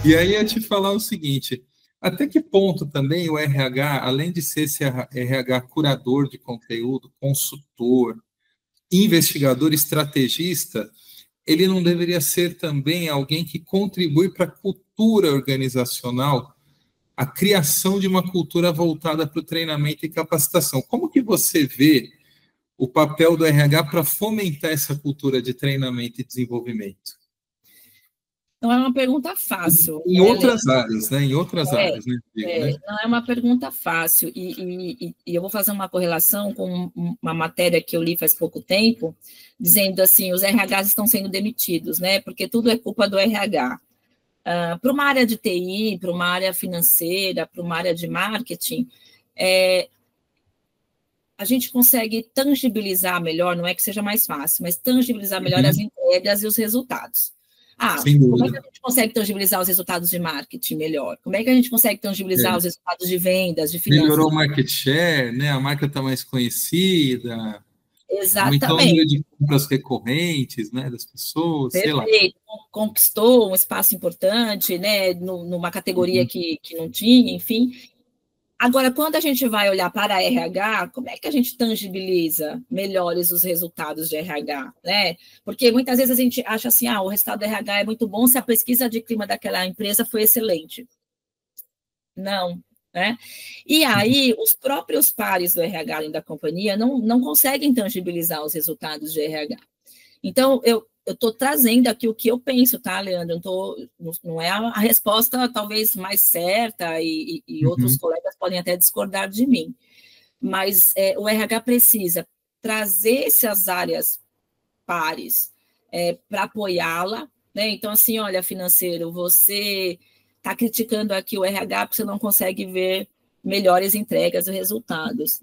E aí eu te falar o seguinte, até que ponto também o RH, além de ser esse RH curador de conteúdo, consultor, investigador, estrategista, ele não deveria ser também alguém que contribui para a cultura organizacional, a criação de uma cultura voltada para o treinamento e capacitação. Como que você vê o papel do RH para fomentar essa cultura de treinamento e desenvolvimento? Não é uma pergunta fácil. Em outras áreas, né? Em outras áreas, né? Não é uma pergunta fácil. E eu vou fazer uma correlação com uma matéria que eu li faz pouco tempo, dizendo assim, os RHs estão sendo demitidos, né? Porque tudo é culpa do RH. Para uma área de TI, para uma área financeira, para uma área de marketing, a gente consegue tangibilizar melhor, não é que seja mais fácil, mas tangibilizar melhor as entregas e os resultados. Como é que a gente consegue tangibilizar os resultados de marketing melhor? Como é que a gente consegue tangibilizar os resultados de vendas, de finanças? Melhorou o market share, né? A marca está mais conhecida. Exatamente. Aumentou o número de compras recorrentes, né, das pessoas, Perfeito. sei lá. Conquistou um espaço importante, né, numa categoria que não tinha, enfim. Agora, quando a gente vai olhar para a RH, como é que a gente tangibiliza melhores os resultados de RH, né? Porque muitas vezes a gente acha assim, o resultado do RH é muito bom se a pesquisa de clima daquela empresa foi excelente. Não, né? E aí, os próprios pares do RH dentro da companhia não conseguem tangibilizar os resultados de RH. Então, eu estou trazendo aqui o que eu penso, tá, Leandro? Não é a resposta talvez mais certa e outros colegas podem até discordar de mim, mas o RH precisa trazer essas áreas pares para apoiá-la, né? Então, assim, olha, financeiro, você está criticando aqui o RH porque você não consegue ver melhores entregas e resultados.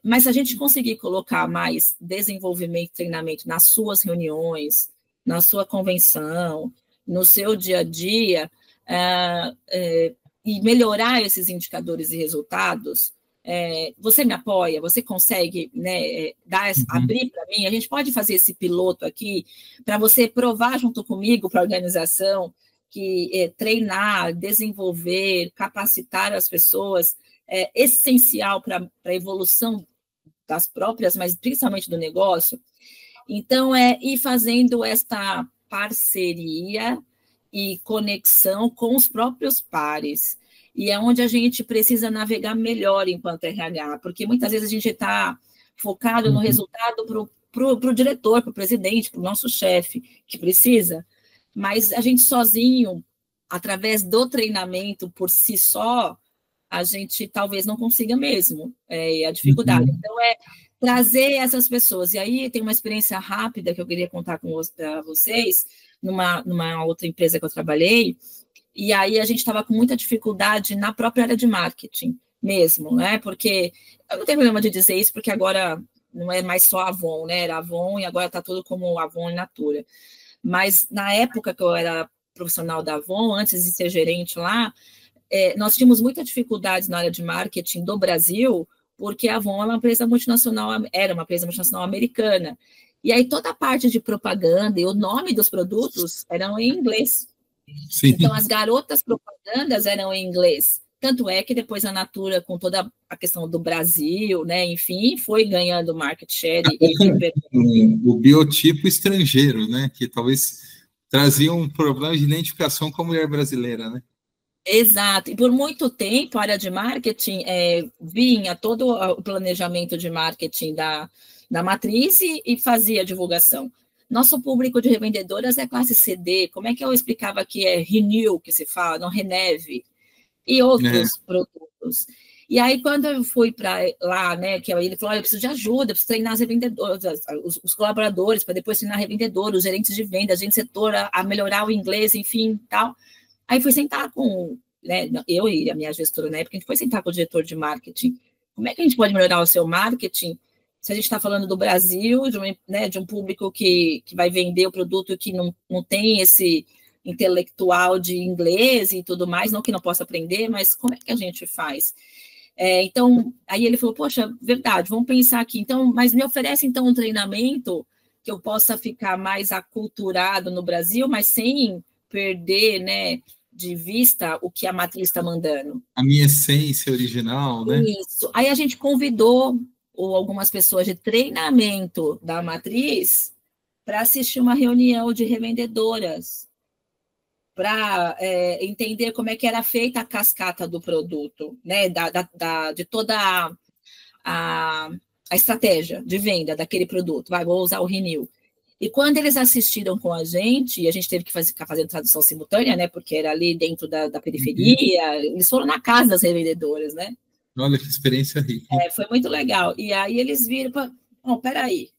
Mas se a gente conseguir colocar mais desenvolvimento e treinamento nas suas reuniões, na sua convenção, no seu dia a dia, e melhorar esses indicadores e resultados, você me apoia? Você consegue, né, abrir para mim? A gente pode fazer esse piloto aqui para você provar junto comigo para a organização que treinar, desenvolver, capacitar as pessoas é essencial para a evolução das próprias, mas principalmente do negócio. Então, ir fazendo esta parceria e conexão com os próprios pares. E é onde a gente precisa navegar melhor enquanto RH, porque muitas vezes a gente está focado no resultado para o diretor, para o presidente, para o nosso chefe, que precisa, mas a gente sozinho, através do treinamento por si só, a gente talvez não consiga mesmo, a dificuldade. Então, trazer essas pessoas. E aí tem uma experiência rápida que eu queria contar com vocês, numa outra empresa que eu trabalhei, e aí a gente estava com muita dificuldade na própria área de marketing mesmo, né? Porque eu não tenho problema de dizer isso, porque agora não é mais só Avon, né? Era Avon e agora está tudo como Avon e Natura. Mas na época que eu era profissional da Avon, antes de ser gerente lá, nós tínhamos muita dificuldade na área de marketing do Brasil, porque a Avon era uma empresa multinacional americana. E aí toda a parte de propaganda e o nome dos produtos eram em inglês. Sim. Então, as garotas propagandas eram em inglês. Tanto é que depois a Natura, com toda a questão do Brasil, né, enfim, foi ganhando market share. O biotipo estrangeiro, né, que talvez trazia um problema de identificação com a mulher brasileira, né? Exato, e por muito tempo a área de marketing vinha todo o planejamento de marketing da matriz e fazia a divulgação. Nosso público de revendedoras é classe CD, como é que eu explicava que é Renew, que se fala, não Reneve, e outros produtos. E aí, quando eu fui para lá, né, que ele falou, olha, eu preciso de ajuda, eu preciso treinar as revendedoras, os colaboradores, para depois treinar revendedores, os gerentes de venda, agente de setor, a melhorar o inglês, enfim, tal. Aí fui sentar com, né, eu e a minha gestora na época, a gente foi sentar com o diretor de marketing. Como é que a gente pode melhorar o seu marketing se a gente está falando do Brasil, de um público que vai vender o produto que não tem esse intelectual de inglês e tudo mais, não que não possa aprender, mas como é que a gente faz? Então, aí ele falou, poxa, verdade, vamos pensar aqui. Então, mas me oferece, então, um treinamento que eu possa ficar mais aculturado no Brasil, mas sem perder, né, de vista o que a matriz está mandando. A minha essência original, né? Isso. Aí a gente convidou algumas pessoas de treinamento da matriz para assistir uma reunião de revendedoras, para entender como é que era feita a cascata do produto, né? De toda a estratégia de venda daquele produto. Vou usar o Renew. E quando eles assistiram com a gente, e a gente teve que ficar fazendo tradução simultânea, né? Porque era ali dentro da periferia, eles foram na casa das revendedoras, né? Olha que experiência rica. Foi muito legal. E aí eles viram, peraí,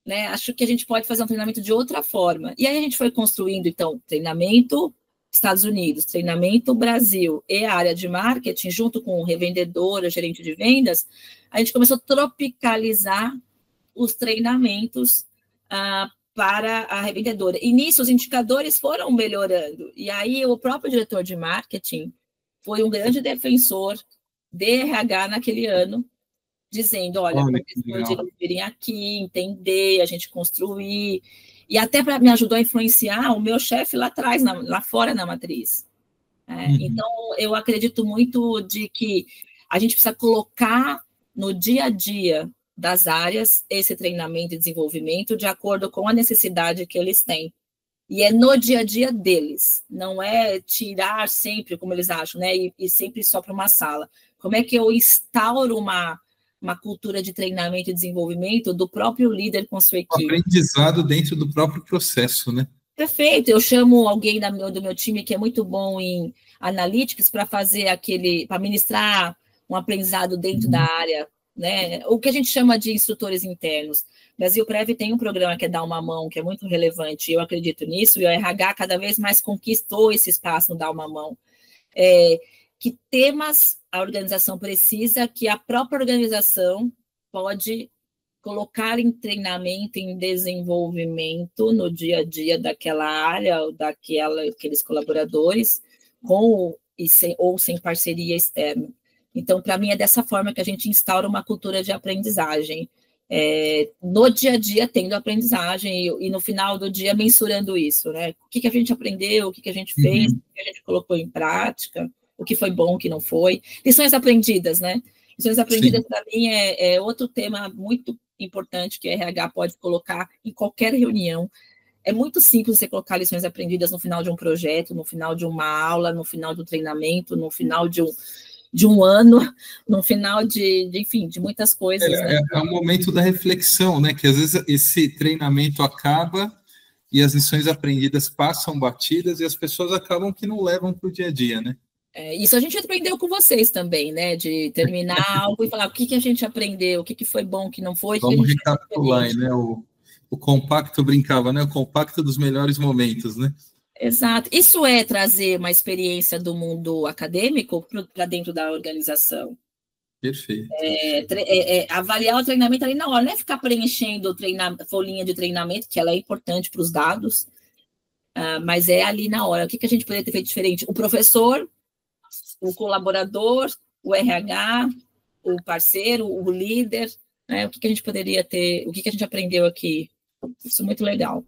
né? Acho que a gente pode fazer um treinamento de outra forma. E aí a gente foi construindo, então, treinamento Estados Unidos, treinamento Brasil e a área de marketing, junto com o revendedor, o gerente de vendas, a gente começou a tropicalizar os treinamentos para a revendedora. E nisso os indicadores foram melhorando. E aí o próprio diretor de marketing foi um grande defensor de RH naquele ano, dizendo, olha como eles virem aqui, entender, a gente construir, e até me ajudou a influenciar o meu chefe lá atrás, lá fora na matriz. Então, eu acredito muito de que a gente precisa colocar no dia a dia das áreas esse treinamento e desenvolvimento de acordo com a necessidade que eles têm. E é no dia a dia deles, não é tirar sempre, como eles acham, né, e sempre só para uma sala. Como é que eu instauro uma cultura de treinamento e desenvolvimento do próprio líder com sua equipe? Aprendizado dentro do próprio processo, né? Perfeito. Eu chamo alguém do meu time que é muito bom em analytics para para ministrar um aprendizado dentro da área, né? O que a gente chama de instrutores internos. Brasil Prev tem um programa que é Dar Uma Mão, que é muito relevante, eu acredito nisso, e o RH cada vez mais conquistou esse espaço no Dar Uma Mão. Que temas a organização precisa, que a própria organização pode colocar em treinamento, em desenvolvimento no dia a dia daquela área, ou daqueles colaboradores, com ou sem parceria externa. Então, para mim, é dessa forma que a gente instaura uma cultura de aprendizagem. No dia a dia, tendo aprendizagem, e no final do dia, mensurando isso, né? O que a gente aprendeu, o que a gente fez, o que a gente colocou em prática, o que foi bom, o que não foi. Lições aprendidas, né? Lições aprendidas, para mim, é outro tema muito importante que a RH pode colocar em qualquer reunião. É muito simples você colocar lições aprendidas no final de um projeto, no final de uma aula, no final do treinamento, no final de um ano, no final enfim, de muitas coisas. Né? É o momento da reflexão, né? Que às vezes esse treinamento acaba e as lições aprendidas passam batidas e as pessoas acabam que não levam para o dia a dia, né? Isso a gente aprendeu com vocês também, né? De terminar algo e falar o que a gente aprendeu, o que foi bom, o que não foi. Vamos recapitular, né? O compacto brincava, né? O compacto dos melhores momentos, né? Exato. Isso é trazer uma experiência do mundo acadêmico para dentro da organização. Perfeito. Avaliar o treinamento ali na hora, não é ficar preenchendo folhinha de treinamento, que ela é importante para os dados, mas é ali na hora. O que a gente poderia ter feito diferente? O professor, o colaborador, o RH, o parceiro, o líder, né? O que a gente poderia ter, o que a gente aprendeu aqui? Isso é muito legal.